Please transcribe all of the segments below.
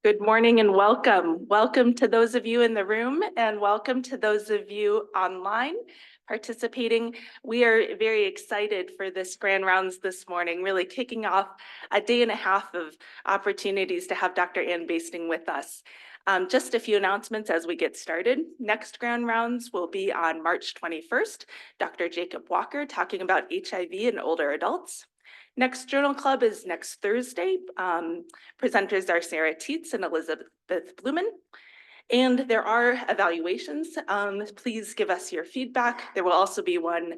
Good morning and welcome. Welcome to those of you in the room and welcome to those of you online participating. We are very excited for this grand rounds this morning, really kicking off a day and a half of opportunities to have Dr. Ann Basting with us. Just a few announcements as we get started. Next grand rounds will be on March 21st. Dr. Jacob Walker talking about HIV in older adults. Next Journal Club is next Thursday. Presenters are Sarah Tietz and Elizabeth Blumen. And there are evaluations. Please give us your feedback. There will also be one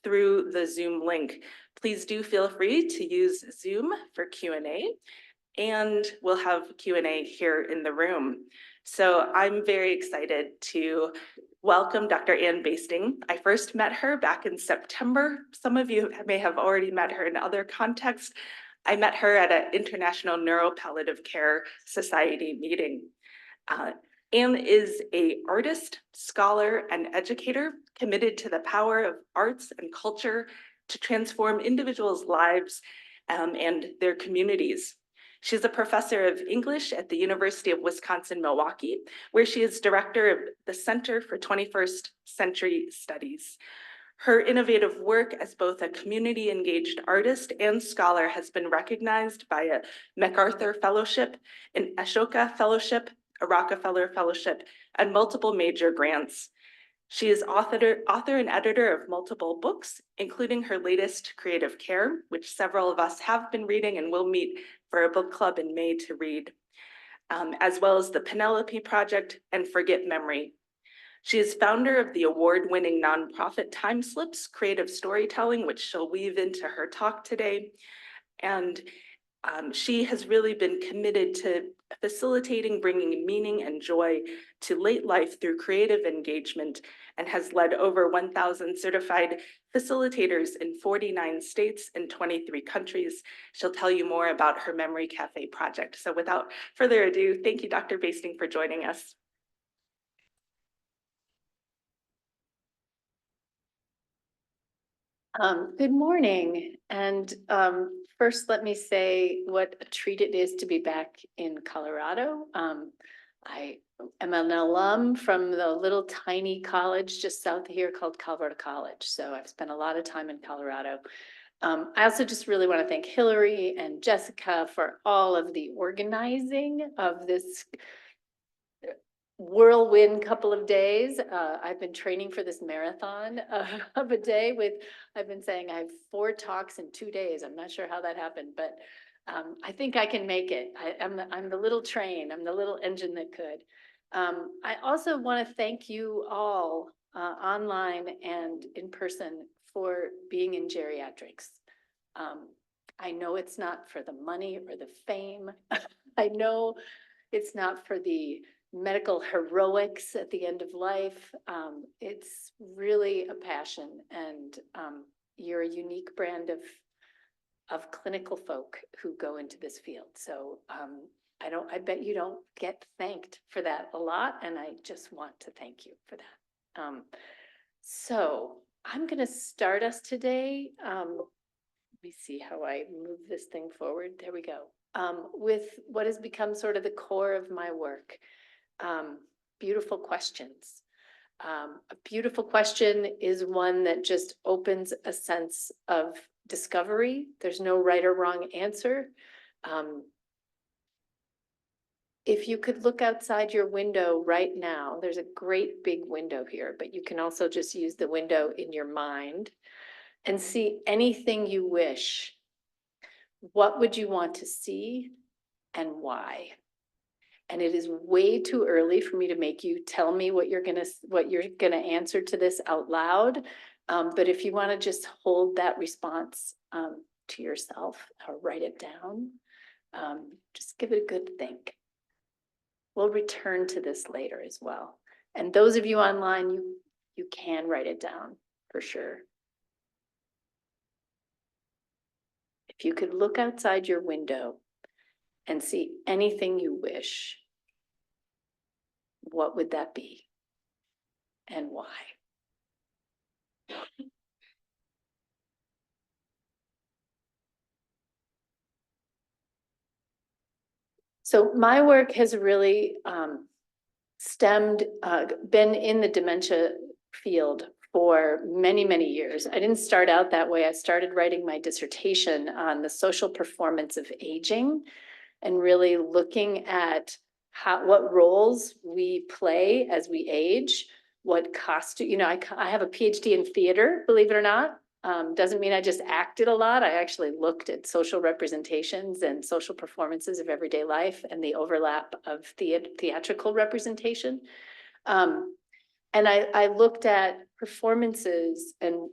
through the Zoom link. Please do feel free to use Zoom for Q&A. And we'll have Q&A here in the room. So I'm very excited to welcome Dr. Ann Basting. I first met her back in September. Some of you may have already met her in other contexts. I met her at an International Neuropalliative Care Society meeting. Ann is an artist, scholar, and educator committed to the power of arts and culture to transform individuals' lives and their communities. She's a professor of English at the University of Wisconsin-Milwaukee, where she is director of the Center for 21st Century Studies. Her innovative work as both a community-engaged artist and scholar has been recognized by a MacArthur Fellowship, an Ashoka Fellowship, a Rockefeller Fellowship, and multiple major grants. She is author and editor of multiple books, including her latest, Creative Care, which several of us have been reading and will meet for a book club in May to read, as well as the Penelope Project and Forget Memory. She is founder of the award-winning nonprofit Time Slips Creative Storytelling, which she'll weave into her talk today. And she has really been committed to facilitating bringing meaning and joy to late life through creative engagement and has led over 1,000 certified facilitators in 49 states and 23 countries. She'll tell you more about her Memory Cafe project. So without further ado, thank you, Dr. Basting, for joining us. Good morning. And first, let me say what a treat it is to be back in Colorado. I am an alum from the little tiny college just south of here called Colorado College. So I've spent a lot of time in Colorado. I also just really want to thank Hillary and Jessica for all of the organizing of this whirlwind couple of days. I've been training for this marathon of a day with, I've been saying I have 4 talks in 2 days. I'm not sure how that happened, but I think I can make it. I'm the little train. I'm the little engine that could. I also want to thank you all online and in person for being in geriatrics. I know it's not for the money or the fame. I know it's not for the medical heroics at the end of life. It's really a passion, and you're a unique brand of clinical folk who go into this field. So I bet you don't get thanked for that a lot, and I just want to thank you for that. So I'm going to start us today. Let me see how I move this thing forward. There we go. With what has become sort of the core of my work. Beautiful questions. A beautiful question is one that just opens a sense of discovery. There's no right or wrong answer. If you could look outside your window right now, there's a great big window here, but you can also just use the window in your mind and see anything you wish. What would you want to see and why? And it is way too early for me to make you tell me what you're gonna answer to this out loud. But if you want to just hold that response to yourself or write it down, just give it a good think. We'll return to this later as well. And those of you online, you can write it down for sure. If you could look outside your window and see anything you wish, what would that be and why? So my work has really been in the dementia field for many, many years. I didn't start out that way. I started writing my dissertation on the social performance of aging and really looking at what roles we play as we age, what costume, I have a PhD in theater, believe it or not. Doesn't mean I just acted a lot. I actually looked at social representations and social performances of everyday life and the overlap of theatrical representation. And I looked at performances and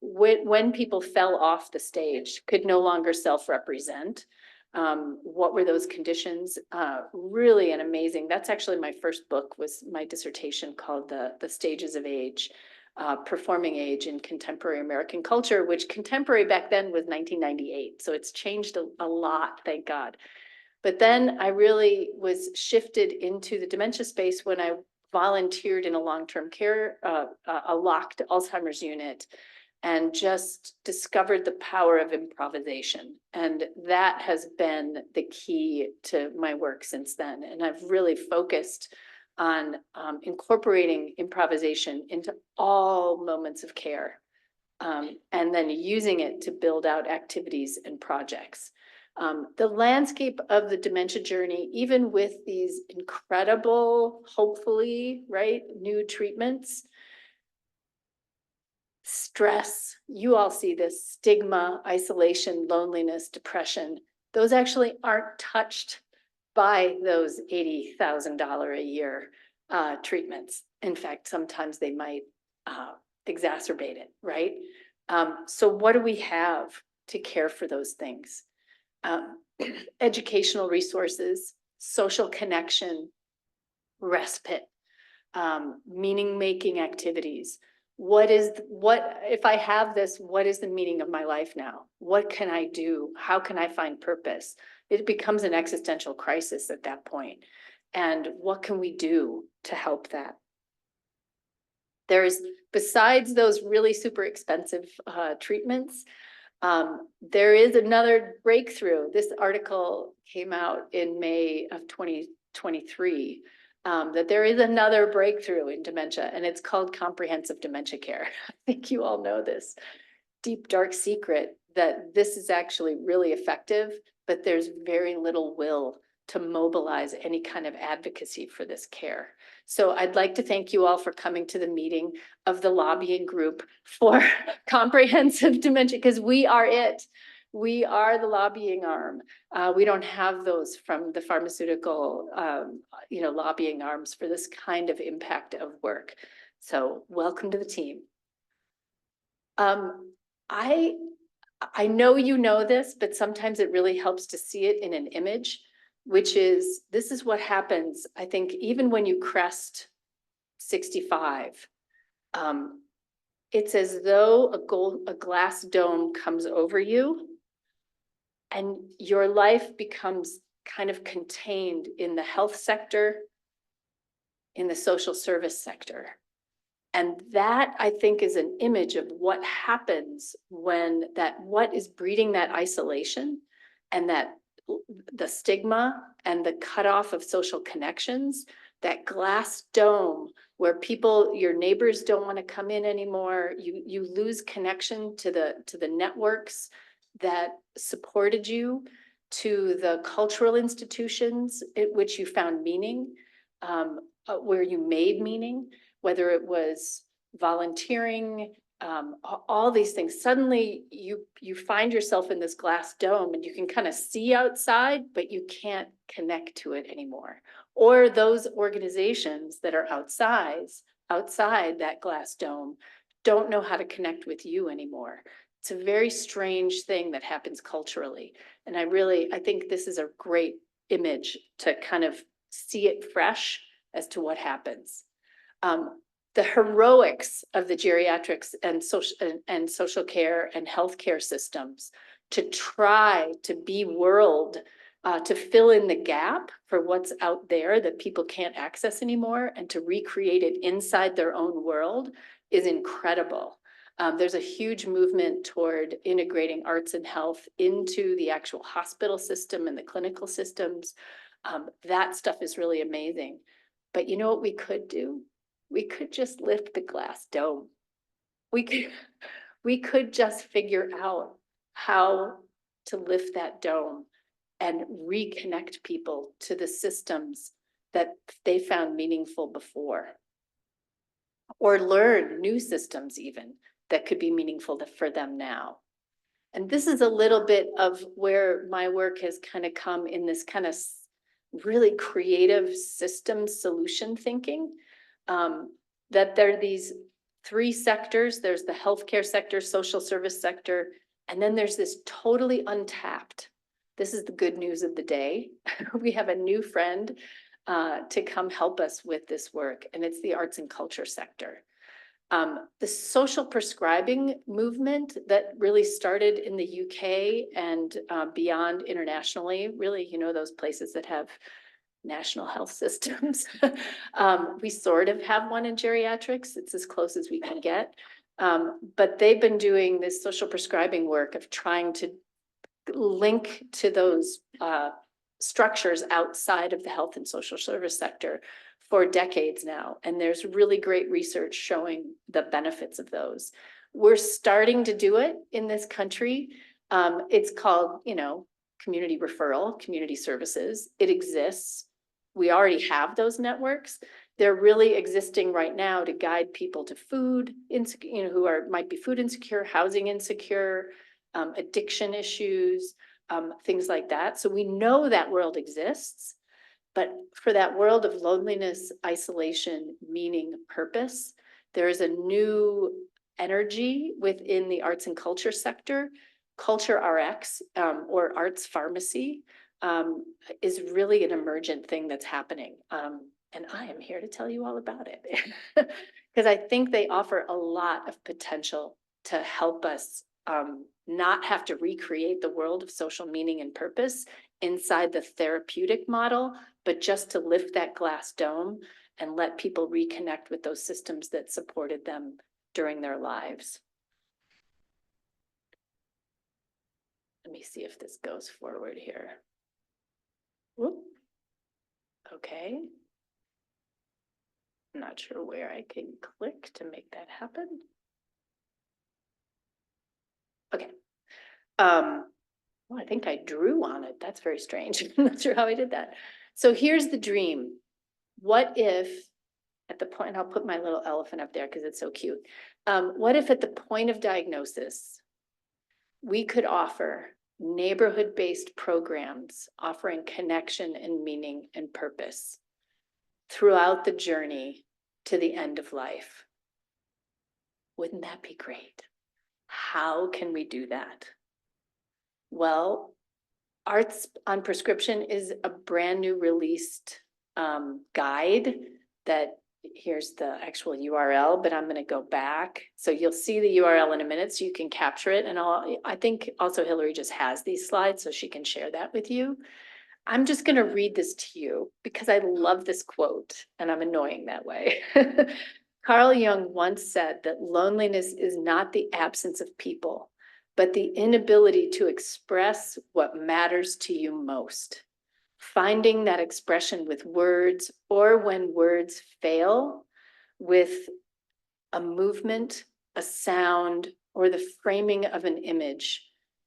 when people fell off the stage, could no longer self-represent. What were those conditions? Really an amazing, that's actually my first book, was my dissertation called The Stages of Age, Performing Age in Contemporary American Culture, which contemporary back then was 1998. So it's changed a lot, thank God. But then I really was shifted into the dementia space when I volunteered in a long-term care, a locked Alzheimer's unit, and just discovered the power of improvisation. And that has been the key to my work since then. And I've really focused on incorporating improvisation into all moments of care, and then using it to build out activities and projects. The landscape of the dementia journey, even with these incredible, hopefully, right, new treatments, stress, you all see this, stigma, isolation, loneliness, depression, those actually aren't touched by those $80,000 a year treatments. In fact, sometimes they might exacerbate it, right? So what do we have to care for those things? Educational resources, social connection, respite, meaning-making activities. What if I have this, what is the meaning of my life now? What can I do? How can I find purpose? It becomes an existential crisis at that point. And what can we do to help that? There's, besides those really super expensive treatments, there is another breakthrough. This article came out in May of 2023, that there is another breakthrough in dementia, and it's called comprehensive dementia care. I think you all know this deep, dark secret that this is actually really effective, but there's very little will to mobilize any kind of advocacy for this care. So I'd like to thank you all for coming to the meeting of the lobbying group for comprehensive dementia, because we are it. We are the lobbying arm. We don't have those from the pharmaceutical, lobbying arms for this kind of impact of work. So welcome to the team. I know you know this, but sometimes it really helps to see it in an image, which is, this is what happens, I think, even when you crest 65. It's as though a glass dome comes over you and your life becomes kind of contained in the health sector, in the social service sector. And that, I think, is an image of what happens when what is breeding that isolation and that the stigma and the cutoff of social connections, that glass dome where people, your neighbors don't want to come in anymore. You lose connection to the networks that supported you, to the cultural institutions at which you found meaning, where you made meaning, whether it was volunteering, all these things. Suddenly you find yourself in this glass dome and you can kind of see outside, but you can't connect to it anymore. Or those organizations that are outside that glass dome don't know how to connect with you anymore. It's a very strange thing that happens culturally. And I think this is a great image to kind of see it fresh as to what happens. The heroics of the geriatrics and social care and healthcare systems to try to be world, to fill in the gap for what's out there that people can't access anymore, and to recreate it inside their own world is incredible. There's a huge movement toward integrating arts and health into the actual hospital system and the clinical systems. That stuff is really amazing. But you know what we could do? We could just lift the glass dome. We could, we could just figure out how to lift that dome and reconnect people to the systems that they found meaningful before. Or learn new systems even that could be meaningful for them now. And this is a little bit of where my work has kind of come in this kind of really creative system solution thinking. That there are these three sectors. There's the healthcare sector, social service sector, and then there's this totally untapped. This is the good news of the day. We have a new friend to come help us with this work, and it's the arts and culture sector. The social prescribing movement that really started in the UK and beyond internationally, really, you know, those places that have national health systems. We sort of have one in geriatrics. It's as close as we can get. But they've been doing this social prescribing work of trying to link to those structures outside of the health and social service sector for decades now. And there's really great research showing the benefits of those. We're starting to do it in this country. It's called, you know, community referral, community services. It exists. We already have those networks. They're really existing right now to guide people to food, you know, who might be food insecure, housing insecure, addiction issues, things like that. So we know that world exists, but for that world of loneliness, isolation, meaning, purpose, there is a new energy within the arts and culture sector. Culture RX, or arts pharmacy, is really an emergent thing that's happening. And I am here to tell you all about it because I think they offer a lot of potential to help us not have to recreate the world of social meaning and purpose inside the therapeutic model, but just to lift that glass dome and let people reconnect with those systems that supported them during their lives. Let me see if this goes forward here. Whoop. Okay. I'm not sure where I can click to make that happen. Okay. Well, I think I drew on it. That's very strange. I'm not sure how I did that. So here's the dream. What if at the point, I'll put my little elephant up there because it's so cute. What if at the point of diagnosis, we could offer neighborhood-based programs offering connection and meaning and purpose throughout the journey to the end of life? Wouldn't that be great? How can we do that? Well, Arts on Prescription is a brand new released guide that, here's the actual URL, but I'm going to go back. So you'll see the URL in a minute so you can capture it. And I think also Hillary just has these slides so she can share that with you. I'm just going to read this to you because I love this quote and I'm annoying that way. Carl Jung once said that loneliness is not the absence of people, but the inability to express what matters to you most. Finding that expression with words, or when words fail, with a movement, a sound, or the framing of an image,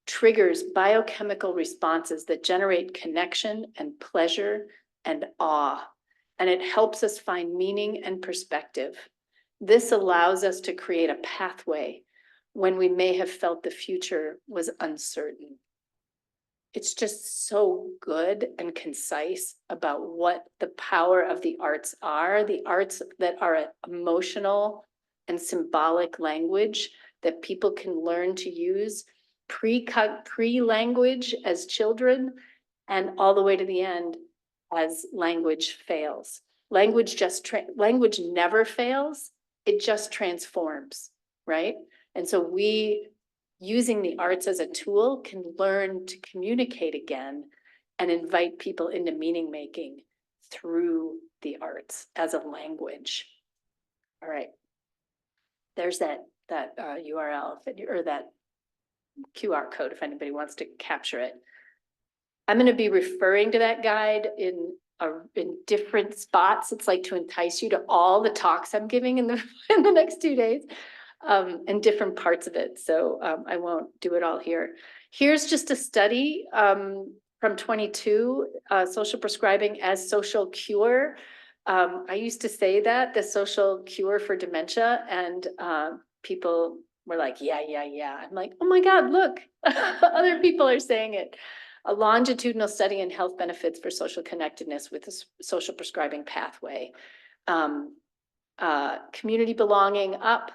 triggers biochemical responses that generate connection and pleasure and awe, and it helps us find meaning and perspective. This allows us to create a pathway when we may have felt the future was uncertain. It's just so good and concise about what the power of the arts are, the arts that are emotional and symbolic language that people can learn to use pre-language as children and all the way to the end as language fails. Language never fails, it just transforms, right? And so we, using the arts as a tool, can learn to communicate again and invite people into meaning making through the arts as a language. All right, there's that URL or that QR code if anybody wants to capture it. I'm going to be referring to that guide in different spots. It's like to entice you to all the talks I'm giving in the in the next 2 days, and different parts of it. So I won't do it all here. Here's just a study from 22, social prescribing as social cure. I used to say that the social cure for dementia, and people were like, yeah, yeah, yeah. I'm like, oh my God, look, other people are saying it. A longitudinal study in health benefits for social connectedness with a social prescribing pathway. Community belonging up,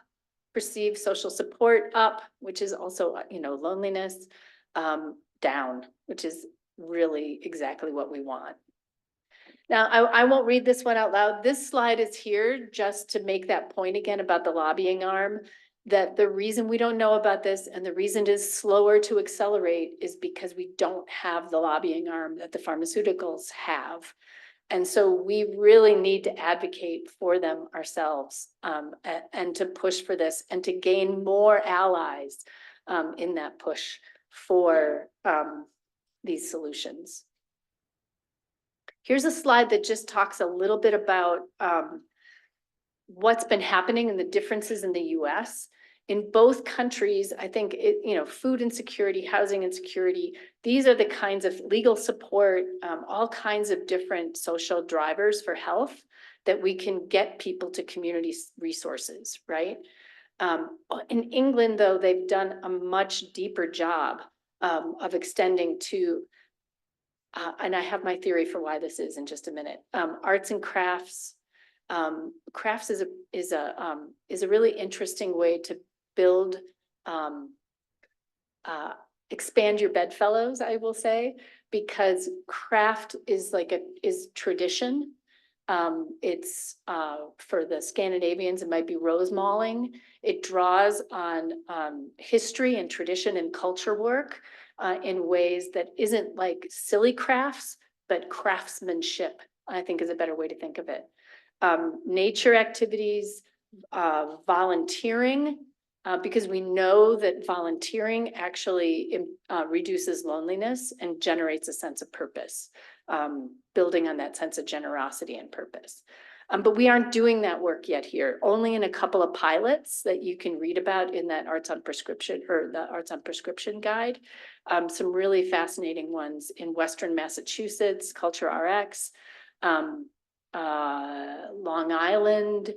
perceived social support up, which is also, loneliness, down, which is really exactly what we want. Now, I won't read this one out loud. This slide is here just to make that point again about the lobbying arm, that the reason we don't know about this and the reason it is slower to accelerate is because we don't have the lobbying arm that the pharmaceuticals have. And so we really need to advocate for them ourselves, and to push for this and to gain more allies in that push for these solutions. Here's a slide that just talks a little bit about what's been happening and the differences in the US. In both countries, I think food insecurity, housing insecurity, these are the kinds of legal support, all kinds of different social drivers for health that we can get people to community resources, right? In England, though, they've done a much deeper job of extending to, and I have my theory for why this is in just a minute. Arts and crafts. Crafts is a really interesting way to build, expand your bedfellows, I will say, because craft is is tradition. It's for the Scandinavians, it might be rose mauling. It draws on history and tradition and culture work in ways that isn't like silly crafts, but craftsmanship, I think, is a better way to think of it. Nature activities, volunteering, because we know that volunteering actually reduces loneliness and generates a sense of purpose, building on that sense of generosity and purpose. But we aren't doing that work yet here, only in a couple of pilots that you can read about in that Arts on Prescription or the Arts on Prescription guide. Some really fascinating ones in Western Massachusetts, Culture RX, Long Island.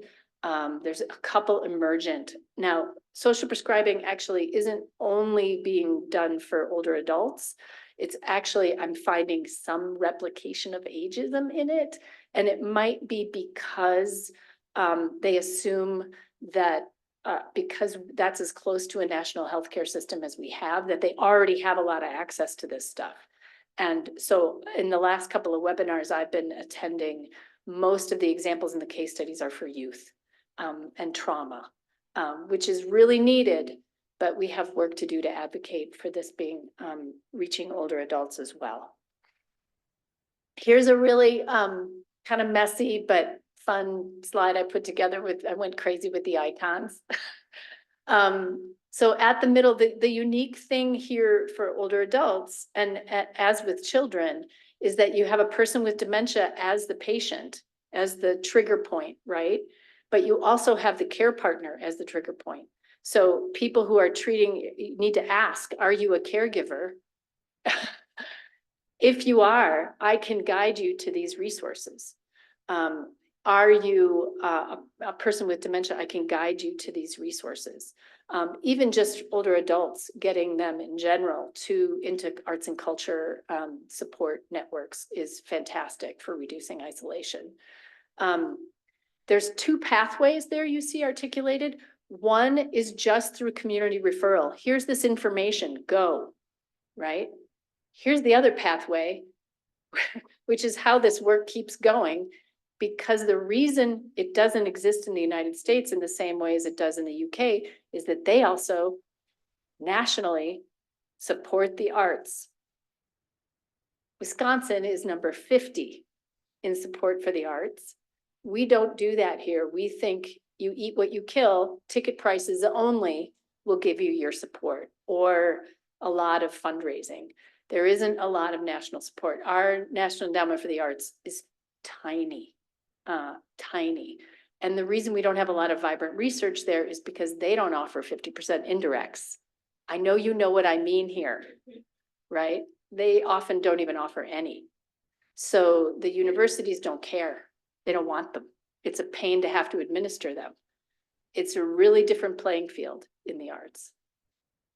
There's a couple emergent. Now, social prescribing actually isn't only being done for older adults. It's actually, I'm finding some replication of ageism in it. And it might be because they assume that because that's as close to a national healthcare system as we have, that they already have a lot of access to this stuff. And so in the last couple of webinars I've been attending, most of the examples in the case studies are for youth and trauma, which is really needed, but we have work to do to advocate for this being reaching older adults as well. Here's a really kind of messy but fun slide I put together I went crazy with the icons. So at the middle, the unique thing here for older adults, and as with children, is that you have a person with dementia as the patient, as the trigger point, right? But you also have the care partner as the trigger point. So people who are treating need to ask, are you a caregiver? If you are, I can guide you to these resources. Are you a person with dementia? I can guide you to these resources. Even just older adults, getting them in general into arts and culture support networks is fantastic for reducing isolation. There's two pathways there you see articulated. One is just through community referral. Here's this information, go, right? Here's the other pathway, which is how this work keeps going, because the reason it doesn't exist in the United States in the same way as it does in the UK is that they also nationally support the arts. Wisconsin is number 50 in support for the arts. We don't do that here. We think you eat what you kill, ticket prices only will give you your support or a lot of fundraising. There isn't a lot of national support. Our National Endowment for the Arts is tiny, tiny. And the reason we don't have a lot of vibrant research there is because they don't offer 50% indirects. I know you know what I mean here, right? They often don't even offer any. So the universities don't care. They don't want them. It's a pain to have to administer them. It's a really different playing field in the arts.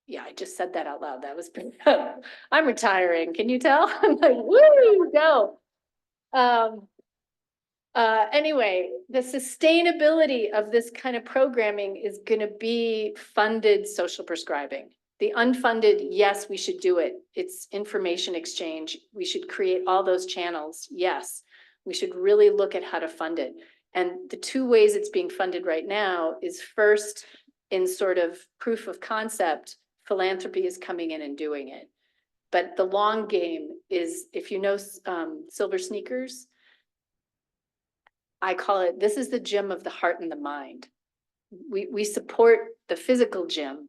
Yeah, I just said that out loud. That was pretty, I'm retiring. Can you tell? I'm like, woo, go. Anyway, the sustainability of this kind of programming is going to be funded social prescribing. The unfunded, yes, we should do it. It's information exchange. We should create all those channels. Yes, we should really look at how to fund it. And the two ways it's being funded right now is first in sort of proof of concept, philanthropy is coming in and doing it. But the long game is, if you know Silver Sneakers, I call it, this is the gym of the heart and the mind. We support the physical gym.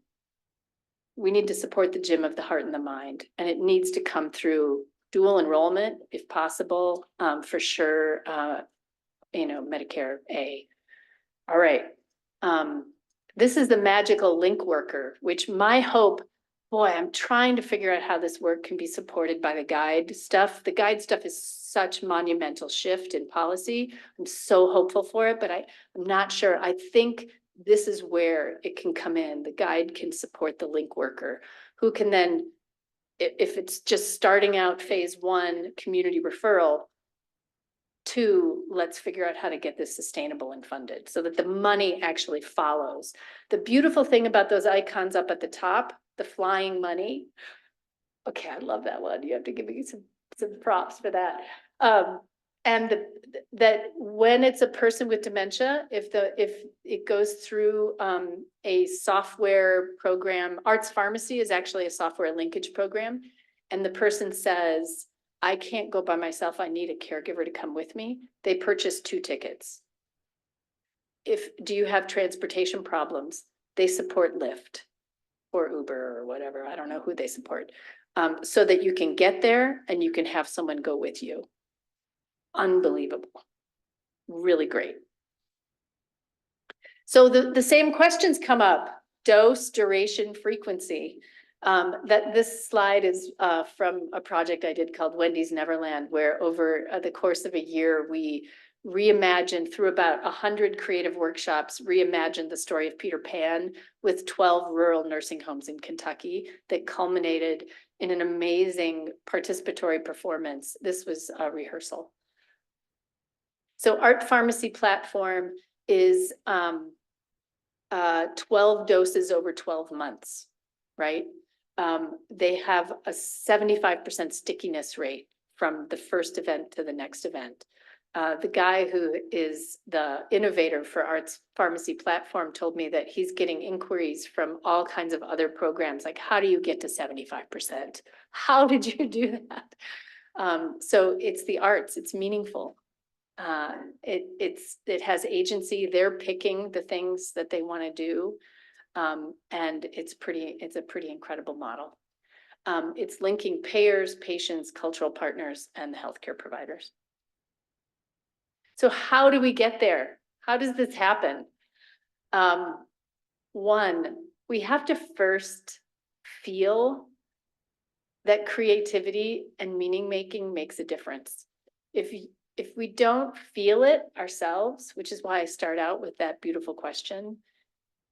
We need to support the gym of the heart and the mind. And it needs to come through dual enrollment, if possible, for sure, Medicare A. All right. This is the magical link worker, which my hope, boy, I'm trying to figure out how this work can be supported by the guide stuff. The guide stuff is such monumental shift in policy. I'm so hopeful for it, but I'm not sure. I think this is where it can come in. The guide can support the link worker who can then, if it's just starting out phase 1, community referral, 2, let's figure out how to get this sustainable and funded so that the money actually follows. The beautiful thing about those icons up at the top, the flying money. Okay, I love that one. You have to give me some props for that. And that when it's a person with dementia, if it goes through a software program, Arts Pharmacy is actually a software linkage program, and the person says, I can't go by myself, I need a caregiver to come with me, they purchase 2 tickets. Do you have transportation problems? They support Lyft or Uber or whatever, I don't know who they support, so that you can get there and you can have someone go with you. Unbelievable, really great. So the same questions come up: dose, duration, frequency. That this slide is from a project I did called Wendy's Neverland, where over the course of a year, we reimagined through about 100 creative workshops, reimagined the story of Peter Pan with 12 rural nursing homes in Kentucky that culminated in an amazing participatory performance. This was a rehearsal. So Art Pharmacy platform is 12 doses over 12 months, right? They have a 75% stickiness rate from the first event to the next event. The guy who is the innovator for Arts Pharmacy platform told me that he's getting inquiries from all kinds of other programs, like, how do you get to 75%? How did you do that? So it's the arts, it's meaningful. It has agency, they're picking the things that they want to do. And it's a pretty incredible model. It's linking payers, patients, cultural partners, and the healthcare providers. So how do we get there? How does this happen? One, we have to first feel that creativity and meaning making makes a difference. If we don't feel it ourselves, which is why I start out with that beautiful question,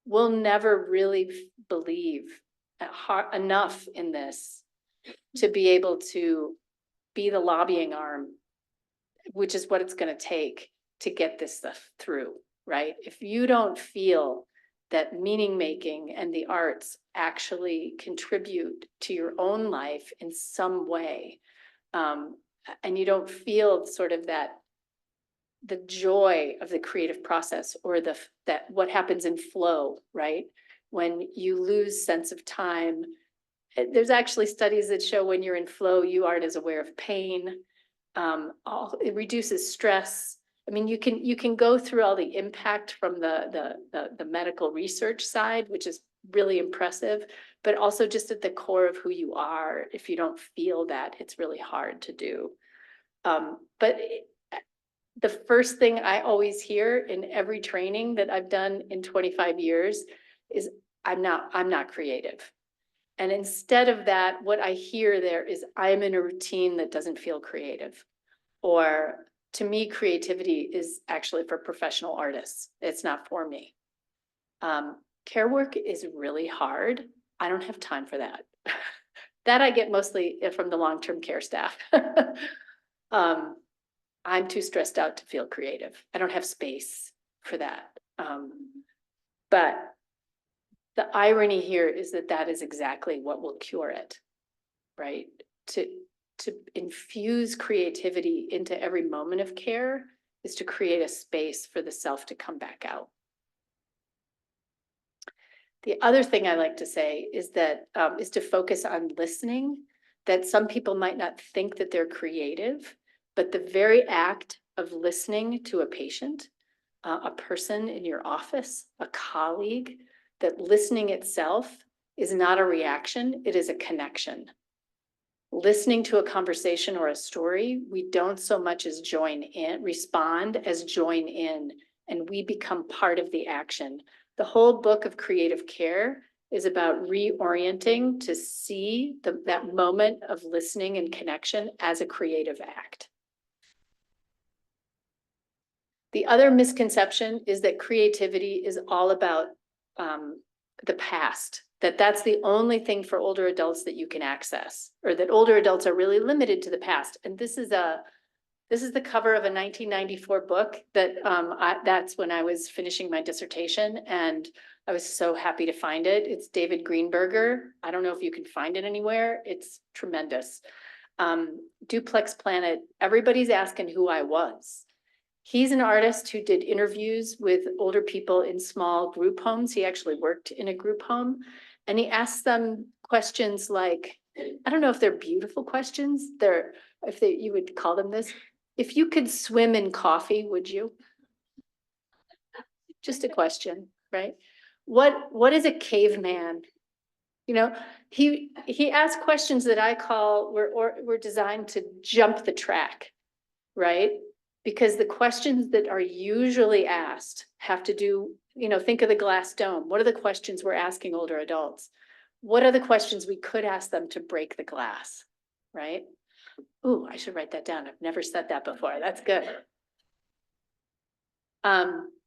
we'll never really believe enough in this to be able to be the lobbying arm, which is what it's going to take to get this stuff through, right? If you don't feel that meaning making and the arts actually contribute to your own life in some way, and you don't feel sort of the joy of the creative process, or that what happens in flow, right? When you lose sense of time, there's actually studies that show when you're in flow, you aren't as aware of pain. It reduces stress. I mean, you can go through all the impact from the medical research side, which is really impressive, but also just at the core of who you are. If you don't feel that, it's really hard to do. But the first thing I always hear in every training that I've done in 25 years is I'm not creative. And instead of that, what I hear there is I'm in a routine that doesn't feel creative. Or to me, creativity is actually for professional artists. It's not for me. Care work is really hard. I don't have time for that. That I get mostly from the long-term care staff. I'm too stressed out to feel creative. I don't have space for that. But the irony here is that that is exactly what will cure it, right? To infuse creativity into every moment of care is to create a space for the self to come back out. The other thing I like to say is that is to focus on listening, that some people might not think that they're creative, but the very act of listening to a patient, a person in your office, a colleague, that listening itself is not a reaction, it is a connection. Listening to a conversation or a story, we don't so much as respond as join in, and we become part of the action. The whole book of creative care is about reorienting to see that moment of listening and connection as a creative act. The other misconception is that creativity is all about the past, that's the only thing for older adults that you can access, or that older adults are really limited to the past. And this is the cover of a 1994 book that that's when I was finishing my dissertation, and I was so happy to find it. It's David Greenberger. I don't know if you can find it anywhere. It's tremendous. Duplex Planet. Everybody's asking who I was. He's an artist who did interviews with older people in small group homes. He actually worked in a group home, and he asked them questions like, I don't know if they're beautiful questions. You would call them this. If you could swim in coffee, would you? Just a question, right? What is a caveman? You know, he asked questions that I call were designed to jump the track, right? Because the questions that are usually asked have to do, think of the glass dome. What are the questions we're asking older adults? What are the questions we could ask them to break the glass, right? Ooh, I should write that down. I've never said that before. That's good.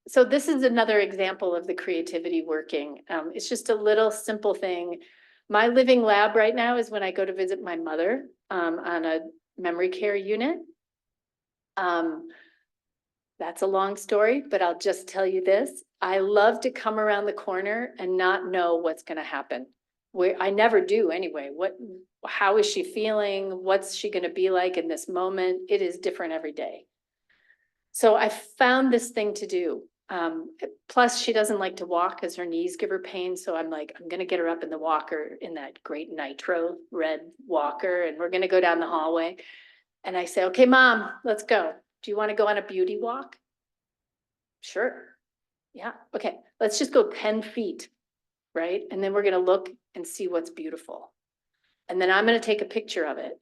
So this is another example of the creativity working. It's just a little simple thing. My living lab right now is when I go to visit my mother on a memory care unit. That's a long story, but I'll just tell you this. I love to come around the corner and not know what's going to happen. I never do anyway. How is she feeling? What's she going to be like in this moment? It is different every day. So I found this thing to do. Plus she doesn't like to walk because her knees give her pain. So I'm like, I'm going to get her up in the walker, in that great nitro red walker. And we're going to go down the hallway. And I say, okay, Mom, let's go. Do you want to go on a beauty walk? Sure. Yeah. Okay. Let's just go 10 feet. Right. And then we're going to look and see what's beautiful. And then I'm going to take a picture of it.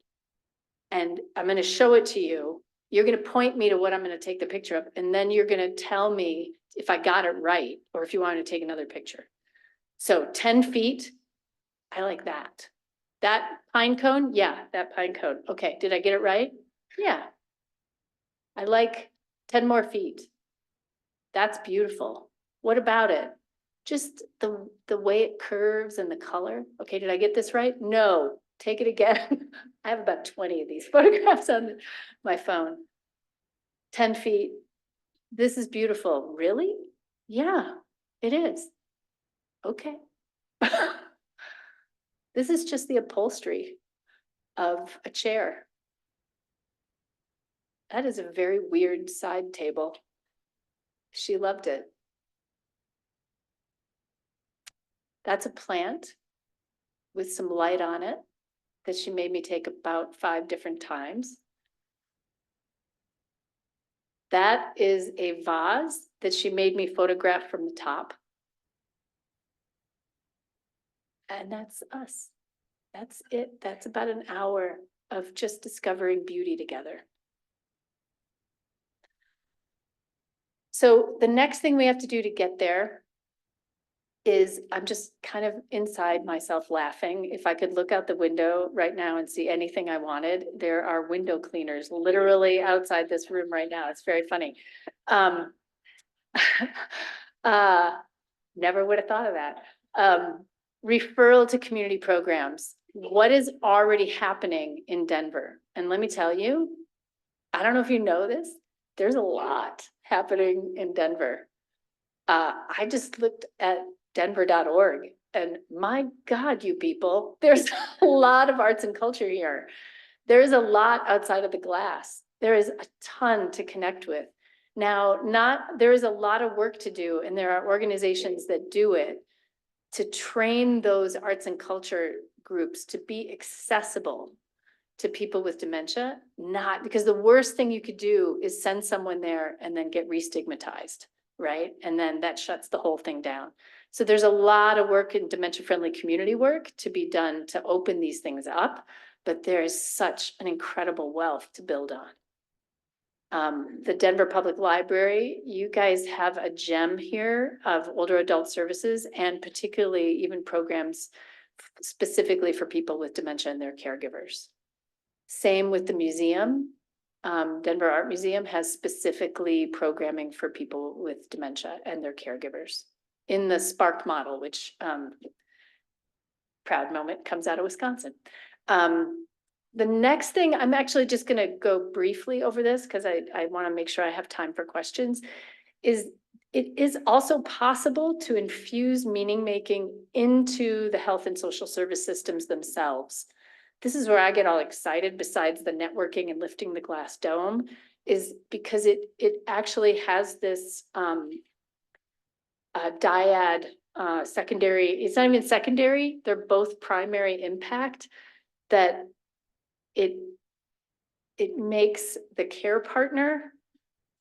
And I'm going to show it to you. You're going to point me to what I'm going to take the picture of. And then you're going to tell me if I got it right or if you want to take another picture. So 10 feet. I like that. That pine cone. Yeah, that pine cone. Okay. Did I get it right? Yeah. I like 10 more feet. That's beautiful. What about it? Just the way it curves and the color. Okay, did I get this right? No, take it again. I have about 20 of these photographs on my phone. 10 feet. This is beautiful. Really? Yeah, it is. Okay. This is just the upholstery of a chair. That is a very weird side table. She loved it. That's a plant with some light on it that she made me take about 5 different times. That is a vase that she made me photograph from the top. And that's us. That's it. That's about an hour of just discovering beauty together. So the next thing we have to do to get there is I'm just kind of inside myself laughing. If I could look out the window right now and see anything I wanted, there are window cleaners literally outside this room right now. It's very funny. Never would have thought of that. Referral to community programs. What is already happening in Denver? And let me tell you, I don't know if you know this, there's a lot happening in Denver. I just looked at denver.org and my God, you people, there's a lot of arts and culture here. There's a lot outside of the glass. There is a ton to connect with. Now, there is a lot of work to do, and there are organizations that do it to train those arts and culture groups to be accessible to people with dementia, not because the worst thing you could do is send someone there and then get re-stigmatized, right? And then that shuts the whole thing down. So there's a lot of work in dementia-friendly community work to be done to open these things up, but there is such an incredible wealth to build on. The Denver Public Library, you guys have a gem here of older adult services and particularly even programs specifically for people with dementia and their caregivers. Same with the museum. Denver Art Museum has specifically programming for people with dementia and their caregivers in the Spark model, which proud moment comes out of Wisconsin. The next thing, I'm actually just going to go briefly over this because I want to make sure I have time for questions, is it is also possible to infuse meaning making into the health and social service systems themselves. This is where I get all excited besides the networking and lifting the glass dome, is because it actually has this dyad secondary, it's not even secondary, they're both primary impact, that it makes the care partner,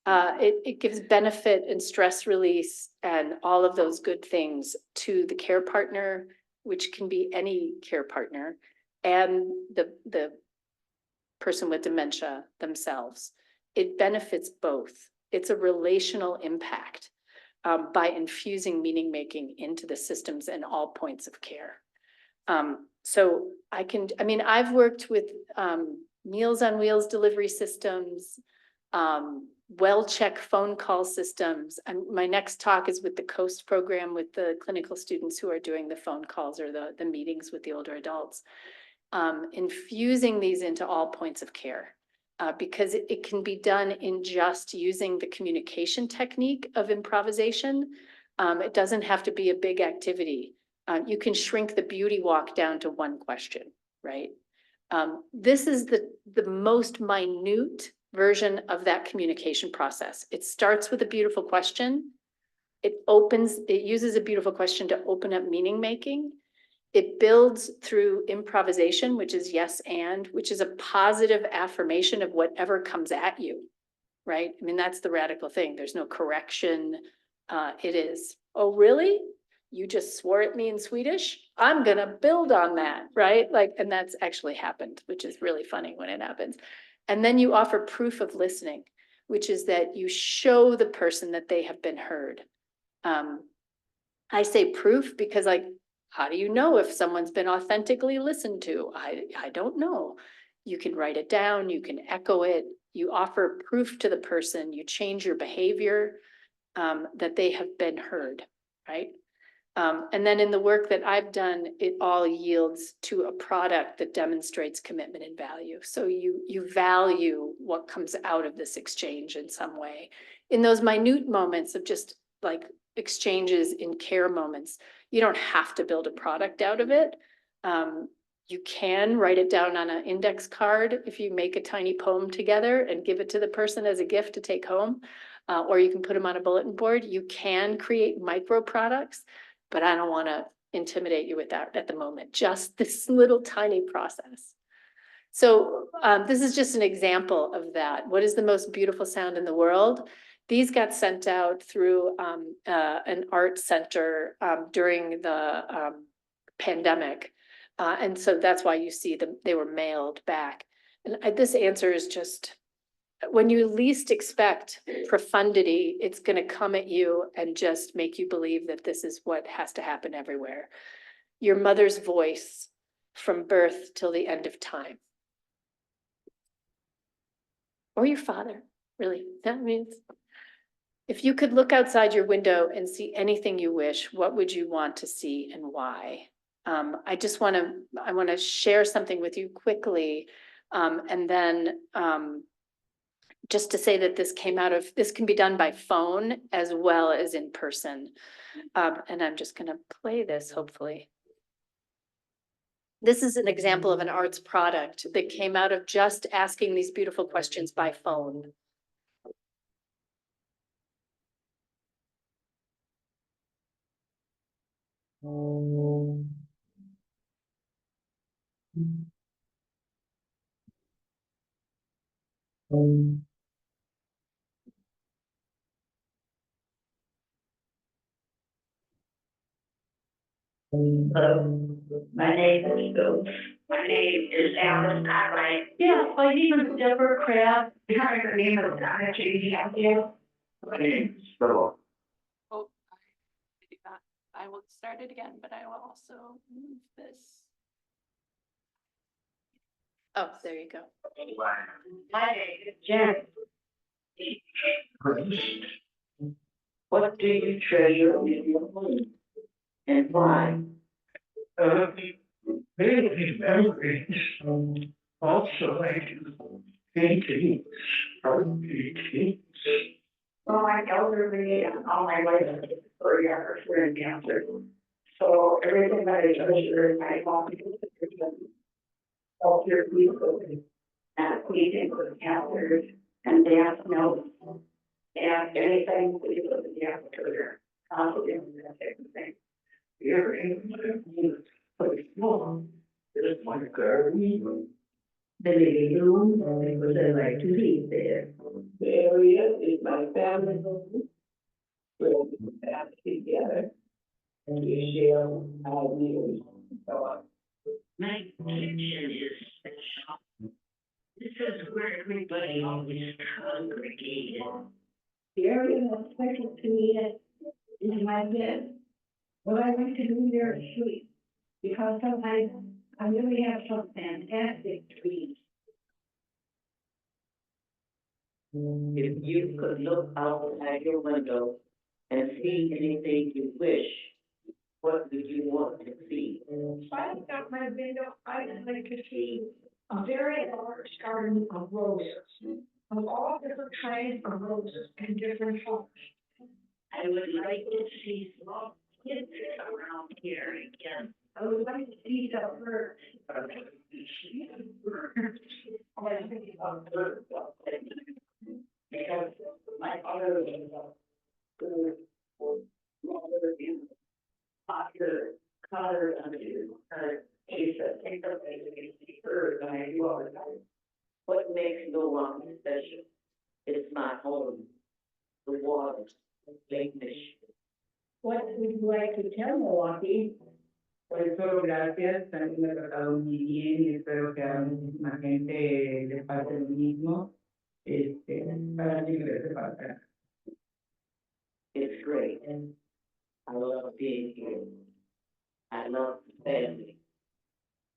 it gives benefit and stress release and all of those good things to the care partner, which can be any care partner, and the person with dementia themselves. It benefits both. It's a relational impact by infusing meaning making into the systems and all points of care. So I've worked with Meals on Wheels delivery systems, well-check phone call systems. And my next talk is with the COAST program with the clinical students who are doing the phone calls or the meetings with the older adults. Infusing these into all points of care because it can be done in just using the communication technique of improvisation. It doesn't have to be a big activity. You can shrink the beauty walk down to one question, right? This is the most minute version of that communication process. It starts with a beautiful question. It uses a beautiful question to open up meaning making. It builds through improvisation, which is yes and, which is a positive affirmation of whatever comes at you, right? I mean, that's the radical thing. There's no correction. It is, oh, really? You just swore at me in Swedish? I'm gonna build on that, right? Like, and that's actually happened, which is really funny when it happens. And then you offer proof of listening, which is that you show the person that they have been heard. I say proof because, like, how do you know if someone's been authentically listened to? I don't know. You can write it down, you can echo it, you offer proof to the person, you change your behavior that they have been heard, right? And then in the work that I've done, it all yields to a product that demonstrates commitment and value. So you value what comes out of this exchange in some way. In those minute moments of just like exchanges in care moments, you don't have to build a product out of it. You can write it down on an index card if you make a tiny poem together and give it to the person as a gift to take home, or you can put them on a bulletin board. You can create micro products, but I don't want to intimidate you with that at the moment, just this little tiny process. So this is just an example of that. What is the most beautiful sound in the world? These got sent out through an art center during the pandemic. And so that's why you see them, they were mailed back. And this answer is just, when you least expect profundity, it's gonna come at you and just make you believe that this is what has to happen everywhere. Your mother's voice from birth till the end of time. Or your father, really. That means if you could look outside your window and see anything you wish, what would you want to see and why? I want to share something with you quickly. And then just to say that this can be done by phone as well as in person. And I'm just gonna play this, hopefully. This is an example of an arts product that came out of just asking these beautiful questions by phone. Hello, my name is Bill. My name is Alice Cartwright. Yeah, like even Deborah Crab, you know her name is Donna J. My name is Bill. Oh, I do that. I will start it again, but I will also move this. Oh, there you go. My name is Janet. What do you treasure in your home and why? Really memories. Also, I do paintings, paintings. Well, my elderly and all my life for years were in cancer. So everything that I treasure in my home is altar people and cleaning with cancers and dance notes and anything we do with the after confidence and everything. Here in the small, there's my garden. The living room, because I like to read there. The area is my family home. Where we have together. And we share our views. My kitchen is special. This is where everybody always congregated. The area that's special to me is my bed. What I like to do there is sleep. Because sometimes I really have some fantastic dreams. If you could look outside your window and see anything you wish, what would you want to see? If I look out my window, I'd like to see a very large garden of roses, of all different kinds of roses and different colors. I would like to see small kids around here again. I would like to see the birds. I would like to see the birds. I want to see the birds. Because my father was a good mother in popular color under her. She said, take her away to see birds, and I do all the time. What makes Milwaukee special? It's my home, the waters, Lake Michigan. What would you like to tell Milwaukee? Pues solo gracias, también me ha tratado muy bien y espero que a muchísima gente le pase lo mismo. Para mí me hace falta. It's great. I love being here. I love the family.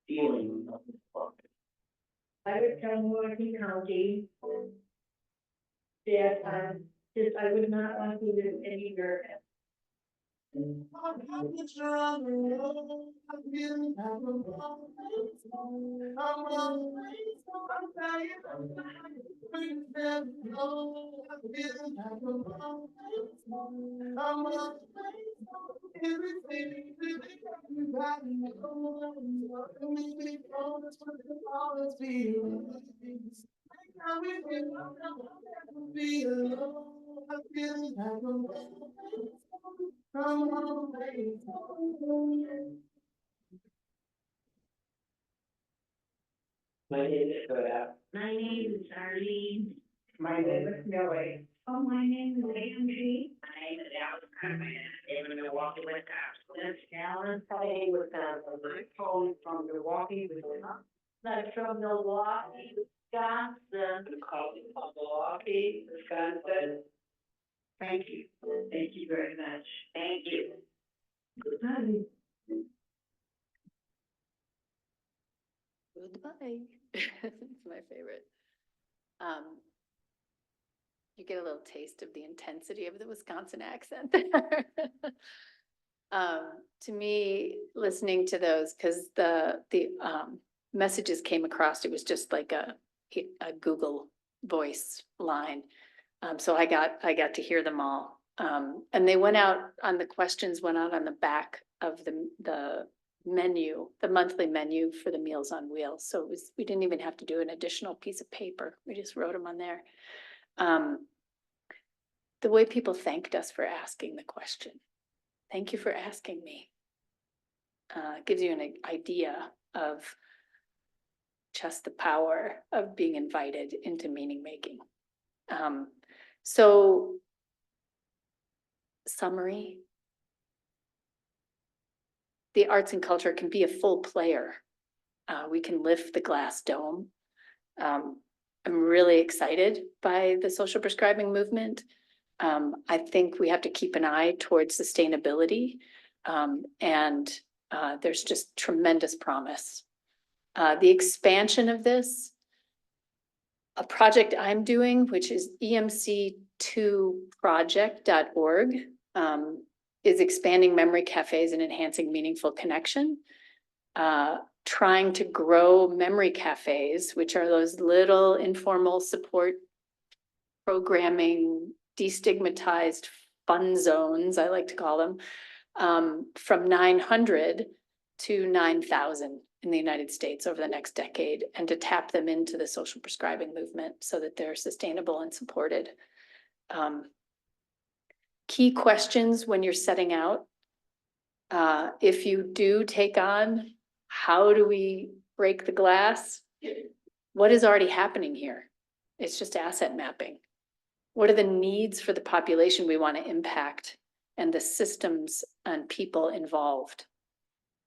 Feeling of the father. I would tell Milwaukee County that I would not want to live anywhere else. My name is Arlene. My name is Millie. Oh, my name is Angie. My name is Alan. I'm in Milwaukee, Wisconsin. That's Alan. I was calling from Milwaukee, Wisconsin. Not from Milwaukee, Wisconsin. I'm calling from Milwaukee, Wisconsin. Thank you. Thank you very much. Thank you. Goodbye. Goodbye. It's my favorite. You get a little taste of the intensity of the Wisconsin accent there. To me, listening to those, because the messages came across, it was just like a Google voice line. So I got to hear them all. And they went out on the questions, went out on the back of the menu, the monthly menu for the Meals on Wheels. So it was, we didn't even have to do an additional piece of paper. We just wrote them on there. The way people thanked us for asking the question. Thank you for asking me. Gives you an idea of just the power of being invited into meaning making. So, summary. The arts and culture can be a full player. We can lift the glass dome. I'm really excited by the social prescribing movement. I think we have to keep an eye towards sustainability, and there's just tremendous promise. The expansion of this, a project I'm doing, which is emc2project.org, is expanding memory cafes and enhancing meaningful connection. Trying to grow memory cafes, which are those little informal support programming, destigmatized fun zones, I like to call them, from 900 to 9,000 in the United States over the next decade, and to tap them into the social prescribing movement so that they're sustainable and supported. Key questions when you're setting out. If you do take on, how do we break the glass? What is already happening here? It's just asset mapping. What are the needs for the population we want to impact and the systems and people involved?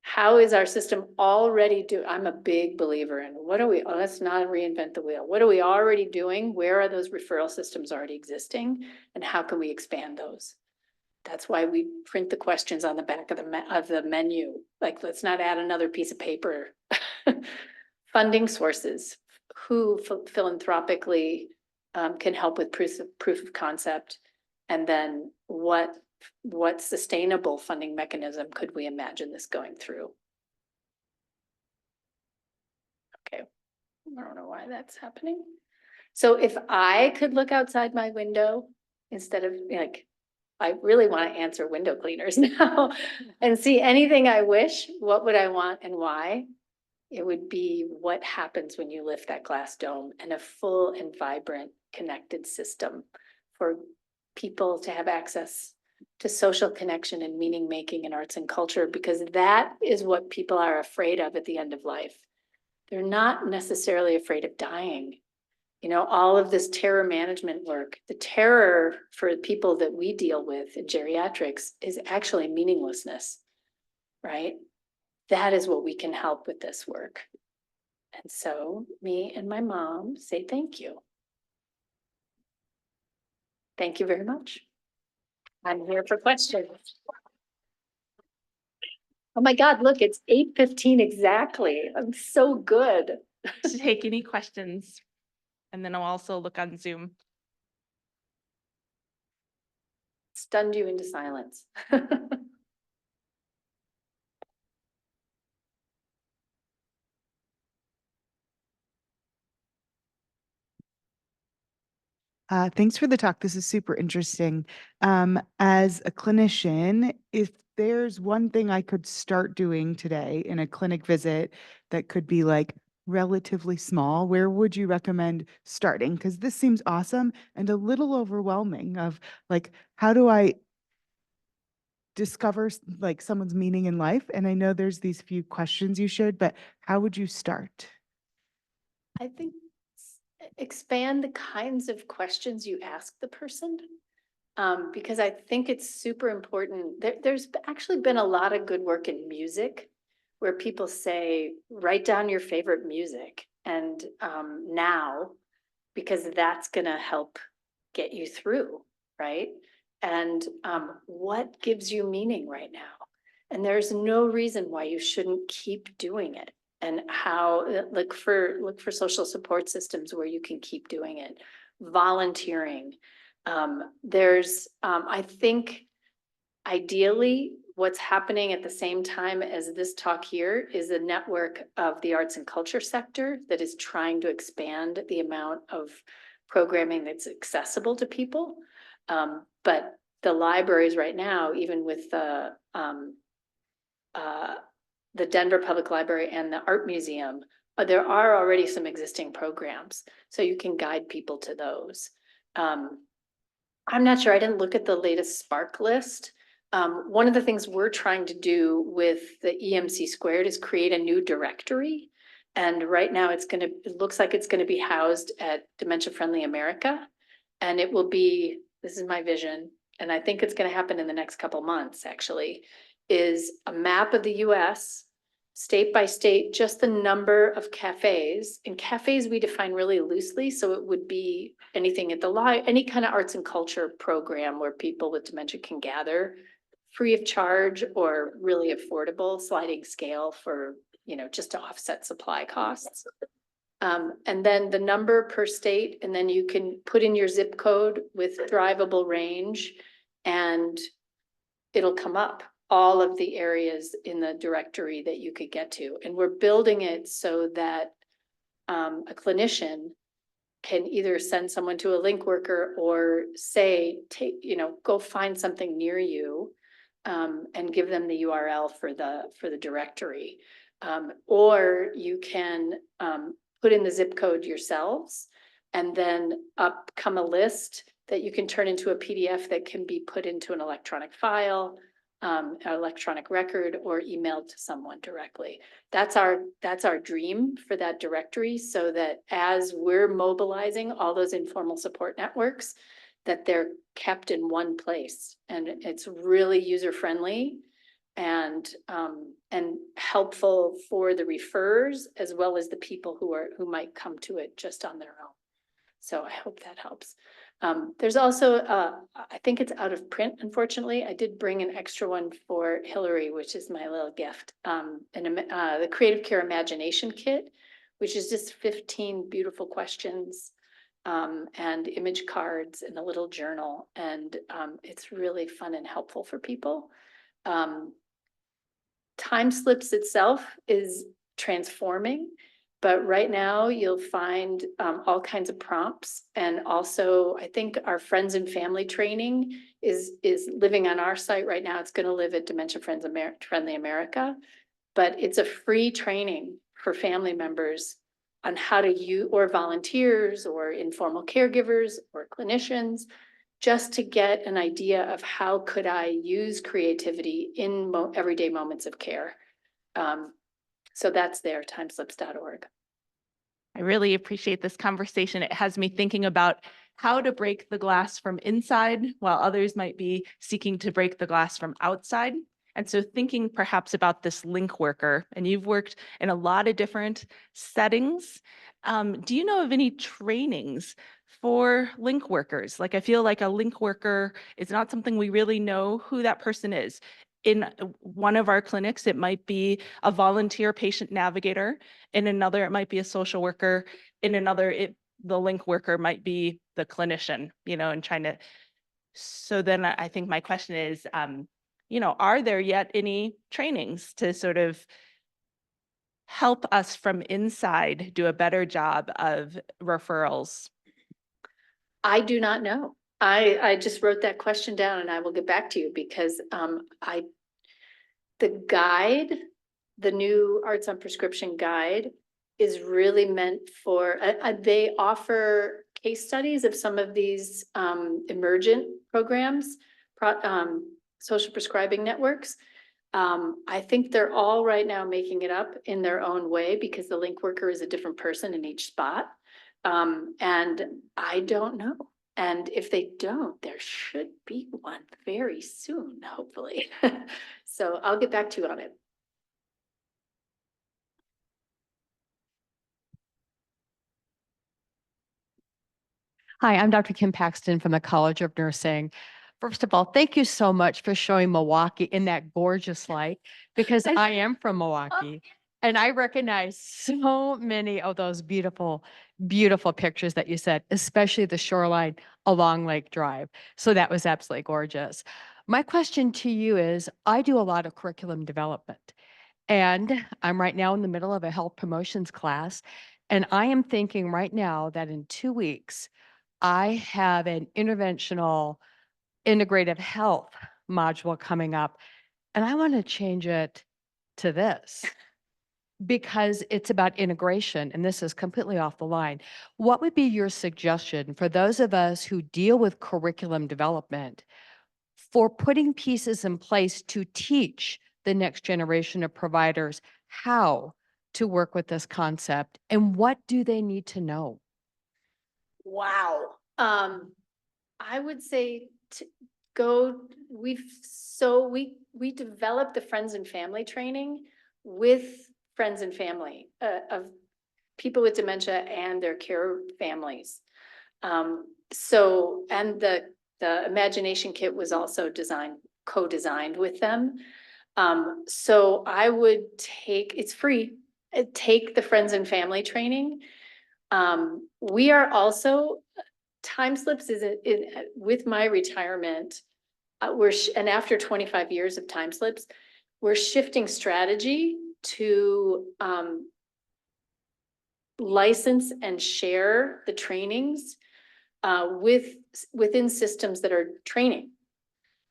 How is our system already doing? I'm a big believer in let's not reinvent the wheel. What are we already doing? Where are those referral systems already existing? And how can we expand those? That's why we print the questions on the back of the menu. Like, let's not add another piece of paper. Funding sources, who philanthropically can help with proof of concept, and then what sustainable funding mechanism could we imagine this going through? Okay, I don't know why that's happening. So if I could look outside my window instead of like, I really want to answer window cleaners now and see anything I wish, what would I want and why? It would be what happens when you lift that glass dome, and a full and vibrant connected system for people to have access to social connection and meaning making in arts and culture, because that is what people are afraid of at the end of life. They're not necessarily afraid of dying. You know, all of this terror management work, the terror for people that we deal with in geriatrics is actually meaninglessness, right? That is what we can help with this work. And so me and my mom say thank you. Thank you very much. I'm here for questions. Oh my God, look, it's 8:15 exactly. I'm so good. To take any questions. And then I'll also look on Zoom. Stunned you into silence. Thanks for the talk. This is super interesting. As a clinician, if there's one thing I could start doing today in a clinic visit that could be like relatively small, where would you recommend starting? Because this seems awesome and a little overwhelming of like, how do I discover like someone's meaning in life? And I know there's these few questions you shared, but how would you start? I think expand the kinds of questions you ask the person. Because I think it's super important. There's actually been a lot of good work in music where people say, write down your favorite music and now, because that's gonna help get you through, right? And what gives you meaning right now? And there's no reason why you shouldn't keep doing it. And how look for social support systems where you can keep doing it. Volunteering. I think ideally what's happening at the same time as this talk here is a network of the arts and culture sector that is trying to expand the amount of programming that's accessible to people. But the libraries right now, even with the Denver Public Library and the Art Museum, there are already some existing programs, so you can guide people to those. I'm not sure, I didn't look at the latest Spark list. One of the things we're trying to do with the EMC squared is create a new directory. And right now it looks like it's gonna be housed at Dementia Friendly America. And it will be, this is my vision, and I think it's gonna happen in the next couple months actually, is a map of the US, state by state, just the number of cafes. And cafes we define really loosely, so it would be anything at the any kind of arts and culture program where people with dementia can gather free of charge or really affordable, sliding scale for, just to offset supply costs. And then the number per state, and then you can put in your zip code with drivable range and it'll come up all of the areas in the directory that you could get to. And we're building it so that a clinician can either send someone to a link worker or say, go find something near you and give them the URL for the directory. Or you can put in the zip code yourselves and then up come a list that you can turn into a PDF that can be put into an electronic file, an electronic record, or emailed to someone directly. That's our dream for that directory, so that as we're mobilizing all those informal support networks, that they're kept in one place, and it's really user-friendly and helpful for the referrers as well as the people who might come to it just on their own. So I hope that helps. There's also, I think it's out of print, unfortunately. I did bring an extra one for Hillary, which is my little gift. The Creative Care Imagination Kit, which is just 15 beautiful questions and image cards and a little journal. And it's really fun and helpful for people. Time Slips itself is transforming. But right now you'll find all kinds of prompts. And also I think our friends and family training is living on our site right now. It's going to live at Dementia Friendly America, but it's a free training for family members on how to use, or volunteers or informal caregivers or clinicians, just to get an idea of how could I use creativity in everyday moments of care. So that's there, timeslips.org. I really appreciate this conversation. It has me thinking about how to break the glass from inside, while others might be seeking to break the glass from outside. And so thinking perhaps about this link worker, and you've worked in a lot of different settings. Do you know of any trainings for link workers? Like, I feel like a link worker is not something we really know who that person is. In one of our clinics, it might be a volunteer patient navigator. In another, it might be a social worker. In another, the link worker might be the clinician, and trying to. So then I think my question is, are there yet any trainings to sort of help us from inside do a better job of referrals? I do not know. I just wrote that question down and I will get back to you because the guide, the new Arts on Prescription guide, is really meant for, they offer case studies of some of these emergent programs, social prescribing networks. I think they're all right now making it up in their own way because the link worker is a different person in each spot. And I don't know. And if they don't, there should be one very soon, hopefully. So I'll get back to you on it. Hi, I'm Dr. Kim Paxton from the College of Nursing. First of all, thank you so much for showing Milwaukee in that gorgeous light, because I am from Milwaukee and I recognize so many of those beautiful, beautiful pictures that you said, especially the shoreline along Lake Drive. So that was absolutely gorgeous. My question to you is, I do a lot of curriculum development. And I'm right now in the middle of a health promotions class. And I am thinking right now that in 2 weeks, I have an interventional integrative health module coming up. And I want to change it to this because it's about integration. And this is completely off the line. What would be your suggestion for those of us who deal with curriculum development for putting pieces in place to teach the next generation of providers how to work with this concept, and what do they need to know? Wow. I would say to go, we developed the friends and family training with friends and family of people with dementia and their care families. So, and the Imagination Kit was also co-designed with them. So I would it's free, take the friends and family training. We are also, time slips with my retirement, and after 25 years of time slips, we're shifting strategy to, license and share the trainings, within systems that are training.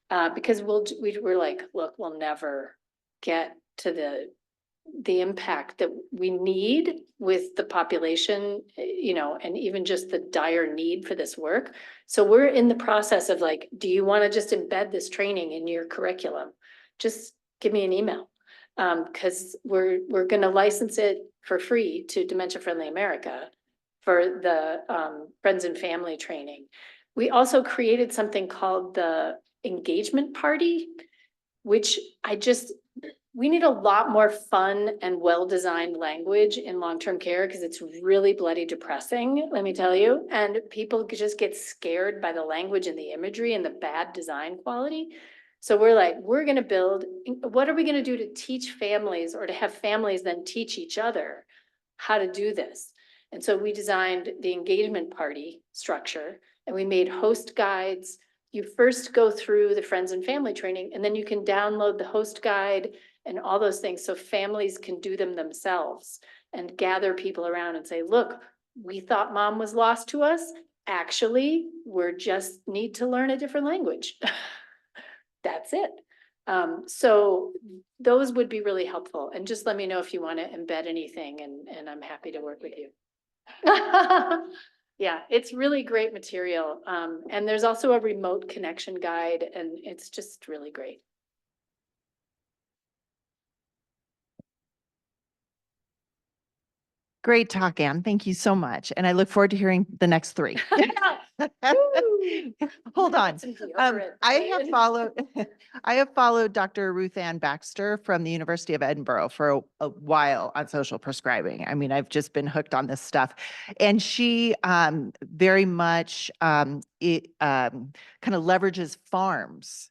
Because we're like, look, we'll never get to the impact that we need with the population, and even just the dire need for this work. So we're in the process of like, do you want to just embed this training in your curriculum? Just give me an email. Because we're going to license it for free to Dementia Friendly America for the friends and family training. We also created something called the engagement party, which we need a lot more fun and well-designed language in long-term care because it's really bloody depressing, let me tell you. And people just get scared by the language and the imagery and the bad design quality. So we're like, we're going to build, what are we going to do to teach families or to have families then teach each other how to do this? And so we designed the engagement party structure, and we made host guides. You first go through the friends and family training, and then you can download the host guide and all those things so families can do them themselves and gather people around and say, look, we thought mom was lost to us. Actually, we're just need to learn a different language. That's it. So those would be really helpful. And just let me know if you want to embed anything, and I'm happy to work with you. Yeah, it's really great material. And there's also a remote connection guide, and it's just really great. Great talk, Anne. Thank you so much. And I look forward to hearing the next three. Hold on. I have followed Dr. Ruth Ann Baxter from the University of Edinburgh for a while on social prescribing. I mean, I've just been hooked on this stuff. And she very much kind of leverages farms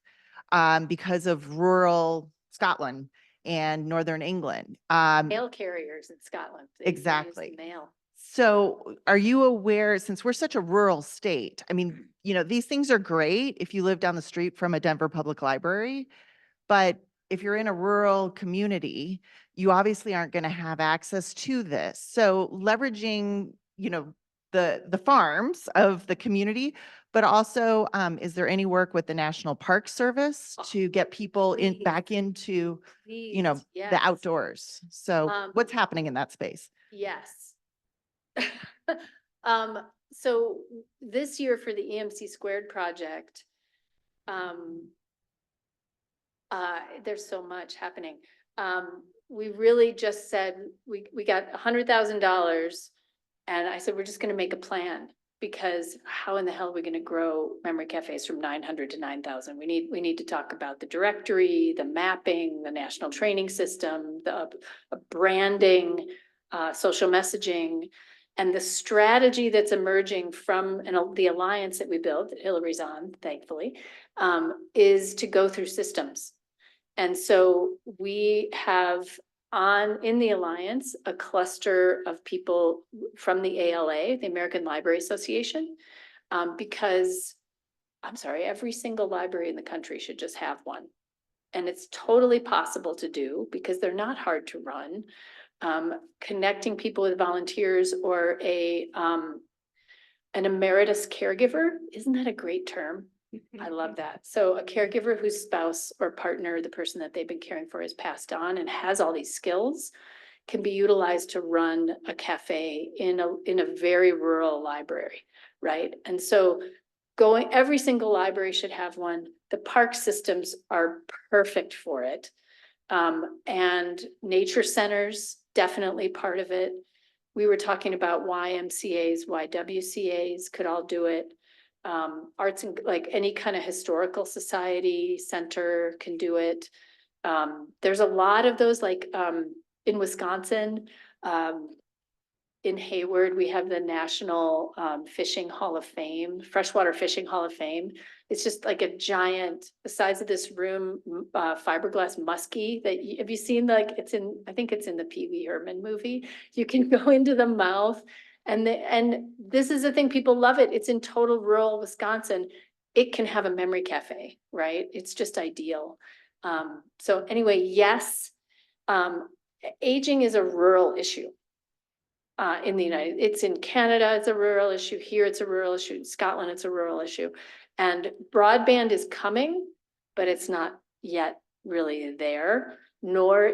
because of rural Scotland and Northern England. Mail carriers in Scotland. They use Exactly. Mail. So are you aware, since we're such a rural state, I mean, these things are great if you live down the street from a Denver Public Library, but if you're in a rural community, you obviously aren't going to have access to this. So leveraging, the farms of the community, but also, is there any work with the National Park Service to get people back into, Yes. the outdoors? So what's happening in that space? Yes. So this year for the EMC Squared project, there's so much happening. We really just said, we got $100,000 And I said, we're just gonna make a plan, because how in the hell are we gonna grow memory cafes from 900 to 9,000? We need to talk about the directory, the mapping, the national training system, the branding, social messaging, and the strategy that's emerging from the alliance that we built, that Hillary's on, thankfully, is to go through systems. And so we have in the Alliance, a cluster of people from the ALA, the American Library Association, because, I'm sorry, every single library in the country should just have one. And it's totally possible to do, because they're not hard to run. Connecting people with volunteers, or an emeritus caregiver, isn't that a great term? I love that. So a caregiver whose spouse or partner, the person that they've been caring for, has passed on and has all these skills, can be utilized to run a cafe in a very rural library, right? And so every single library should have one. The park systems are perfect for it. And nature centers, definitely part of it. We were talking about YMCAs, YWCAs could all do it. Arts and like any kind of historical society center can do it. There's a lot of those, like in Wisconsin, in Hayward, we have the National Fishing Hall of Fame, Freshwater Fishing Hall of Fame. It's just like a giant, the size of this room, fiberglass muskie that have you seen? Like I think it's in the Pee Wee Herman movie. You can go into the mouth, and this is the thing, people love it. It's in total rural Wisconsin. It can have a memory cafe, right? It's just ideal. So anyway, yes, aging is a rural issue. In the it's in Canada, it's a rural issue. Here, it's a rural issue. In Scotland, it's a rural issue. And broadband is coming, but it's not yet really there. Nor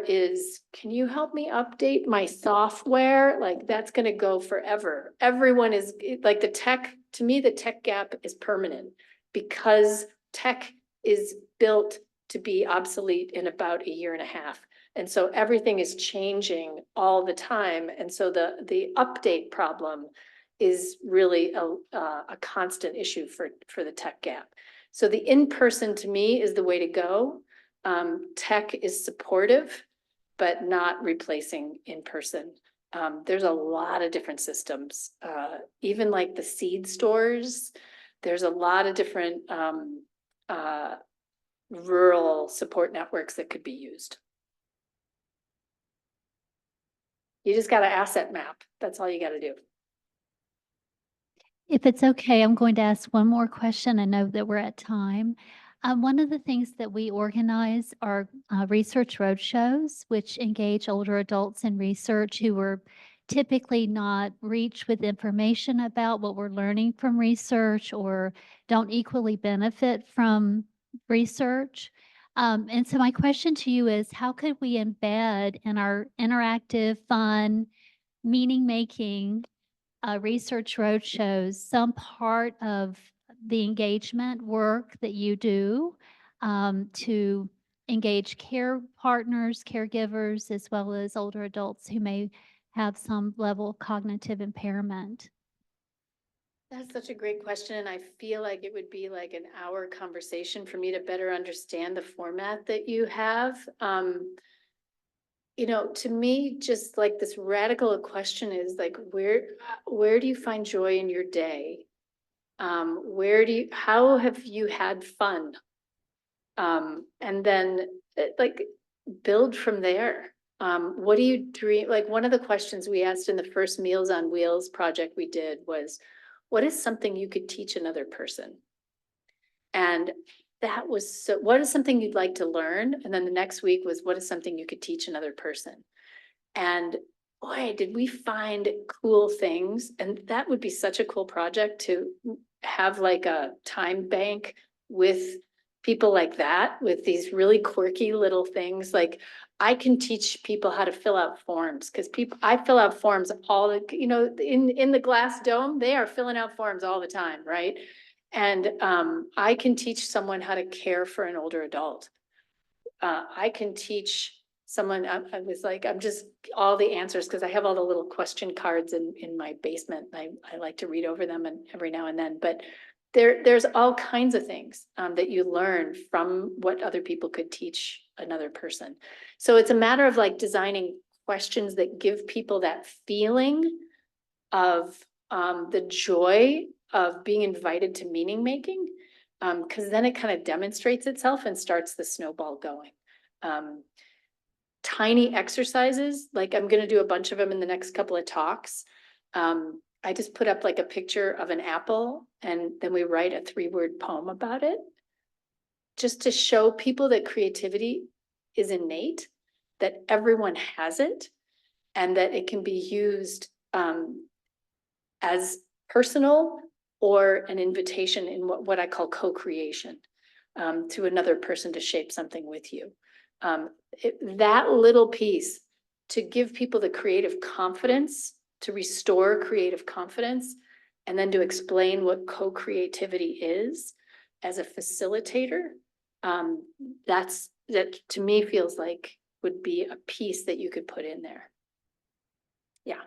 can you help me update my software? Like, that's going to go forever. Everyone is like to me, the tech gap is permanent, because tech is built to be obsolete in about a year and a half. And so everything is changing all the time. And so the update problem is really a constant issue for the tech gap. So the in-person, to me, is the way to go. Tech is supportive, but not replacing in-person. There's a lot of different systems, even like the seed stores. There's a lot of different rural support networks that could be used. You just got to asset map. That's all you got to do. If it's okay, I'm going to ask one more question. I know that we're at time. One of the things that we organize are research roadshows, which engage older adults in research who are typically not reached with information about what we're learning from research, or don't equally benefit from research. And so my question to you is, how could we embed in our interactive, fun, meaning-making research roadshows some part of the engagement work that you do to engage care partners, caregivers, as well as older adults who may have some level of cognitive impairment? That's such a great question. And I feel like it would be like an hour conversation for me to better understand the format that you have. To me, just like this radical question is like, where do you find joy in your day? How have you had fun? And then like build from there. What do you dream? Like, one of the questions we asked in the first Meals on Wheels project we did was, what is something you could teach another person? And that was what is something you'd like to learn? And then the next week was, what is something you could teach another person? And boy, did we find cool things. And that would be such a cool project, to have like a time bank with people like that, with these really quirky little things. Like, I can teach people how to fill out forms, because I fill out forms in the glass dome, they are filling out forms all the time, right? And I can teach someone how to care for an older adult. I can teach someone, I was like, I'm just, all the answers, because I have all the little question cards in my basement. I like to read over them and every now and then, but there's all kinds of things that you learn from what other people could teach another person. So it's a matter of like designing questions that give people that feeling of the joy of being invited to meaning making, because then it kind of demonstrates itself and starts the snowball going. Tiny exercises, like I'm gonna do a bunch of them in the next couple of talks. I just put up like a picture of an apple and then we write a 3-word poem about it. Just to show people that creativity is innate, that everyone has it, and that it can be used as personal or an invitation in what I call co-creation to another person to shape something with you. That little piece to give people the creative confidence, to restore creative confidence, and then to explain what co-creativity is as a facilitator, that to me feels like would be a piece that you could put in there. Yeah.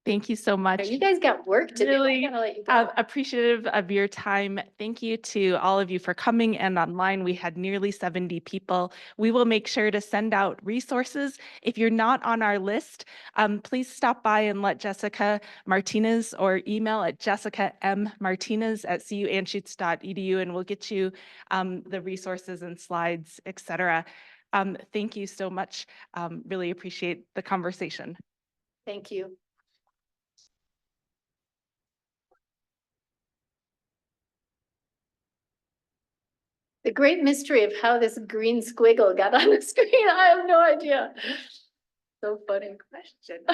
Thank you so much. You guys got work to do. Really, I gotta let you go. appreciative of your time. Thank you to all of you for coming and online. We had nearly 70 people. We will make sure to send out resources. If you're not on our list, please stop by and let Jessica Martinez or email at jessicammartinez@cuanschutz.edu and we'll get you the resources and slides, etc. Thank you so much. Really appreciate the conversation. Thank you. The great mystery of how this green squiggle got on the screen, I have no idea. So funny question.